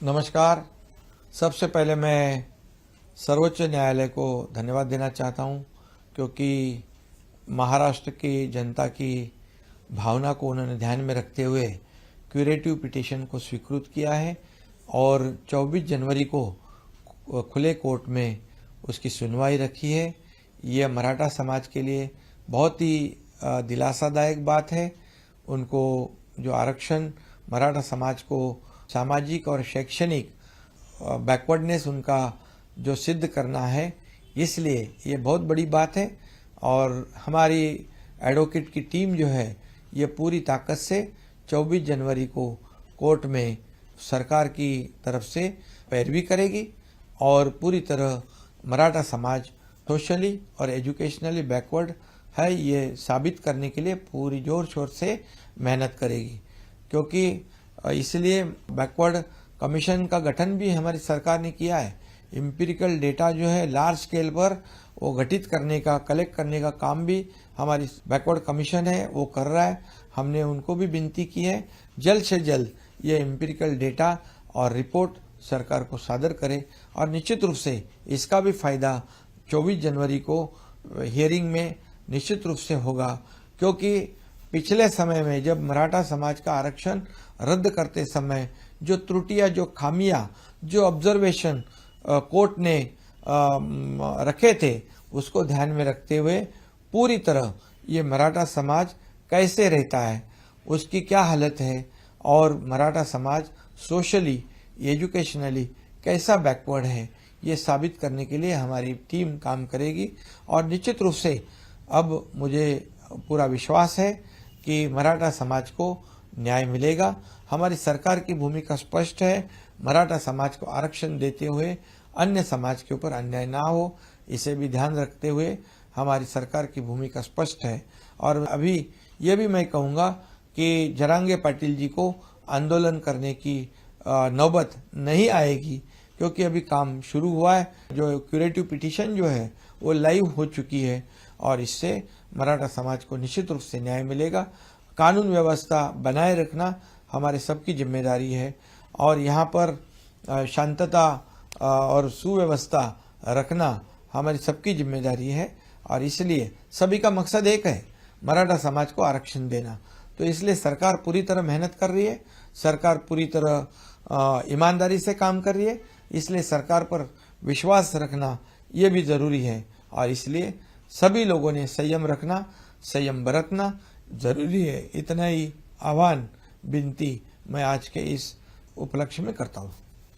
नमस्कार। सबसे पहले मैं सर्वोच्च न्यायालय को धन्यवाद देना चाहता हूं, क्योंकि महाराष्ट्र की जनता की भावना को उन्होंने ध्यान में रखते हुए क्यूरेटिव पिटीशन को स्वीकृत किया है और 24 जनवरी को खुले कोर्ट में उसकी सुनवाई रखी है। ये मराठा समाज के लिए बहुत ही दिलासादायक बात है। उनको जो आरक्षण मराठा समाज को सामाजिक और शैक्षणिक बैकवर्डनेस उनका जो सिद्ध करना है, इसलिए ये बहुत बड़ी बात है। और हमारी एडवोकेट की टीम जो है ये पूरी ताकत से 24 जनवरी को कोर्ट में सरकार की तरफ से पैरवी करेगी और पूरी तरह मराठा समाज सोशली और एजुकेशनली बैकवर्ड है ये साबित करने के लिए पूरी जोर शोर से मेहनत करेगी। क्योंकि इसलिए बैकवर्ड कमीशन का गठन भी हमारी सरकार ने किया है। एम्पिरिकल डेटा जो है लार्ज स्केल पर वो गठित करने का, कलेक्ट करने का काम भी हमारी बैकवर्ड कमीशन है वो कर रहा है। हमने उनको भी विनती की है जल्द से जल्द ये एम्पिरिकल डेटा और रिपोर्ट सरकार को सादर करे और निश्चित रूप से इसका भी फायदा 24 जनवरी को हियरिंग में निश्चित रूप से होगा। क्योंकि पिछले समय में जब मराठा समाज का आरक्षण रद्द करते समय जो त्रुटियां, जो खामियां, जो ऑब्जर्वेशन कोर्ट ने रखे थे, उसको ध्यान में रखते हुए पूरी तरह ये मराठा समाज कैसे रहता है, उसकी क्या हालत है और मराठा समाज सोशली, एजुकेशनली कैसा बैकवर्ड है, ये साबित करने के लिए हमारी टीम काम करेगी। और निश्चित रूप से अब मुझे पूरा विश्वास है कि मराठा समाज को न्याय मिलेगा। हमारी सरकार की भूमिका स्पष्ट है, मराठा समाज को आरक्षण देते हुए अन्य समाज के ऊपर अन्याय ना हो, इसे भी ध्यान रखते हुए हमारी सरकार की भूमिका स्पष्ट है। और अभी ये भी मैं कहूँगा कि जरांगे पाटिल जी को आंदोलन करने की नौबत नहीं आएगी, क्योंकि अभी काम शुरू हुआ है। जो क्यूरेटिव पिटीशन जो है वो लाइव हो चुकी है और इससे मराठा समाज को निश्चित रूप से न्याय मिलेगा। कानून व्यवस्था बनाए रखना हमारे सबकी जिम्मेदारी है और यहाँ पर शांतता और सुव्यवस्था रखना हमारी सबकी जिम्मेदारी है। और इसलिए सभी का मकसद एक है, मराठा समाज को आरक्षण देना। तो इसलिए सरकार पूरी तरह मेहनत कर रही है, सरकार पूरी तरह ईमानदारी से काम कर रही है। इसलिए सरकार पर विश्वास रखना ये भी जरूरी है और इसलिए सभी लोगों ने संयम रखना, संयम बरतना जरूरी है। इतना ही आह्वान, विनती मैं आज के इस उपलक्ष्य में करता हूँ।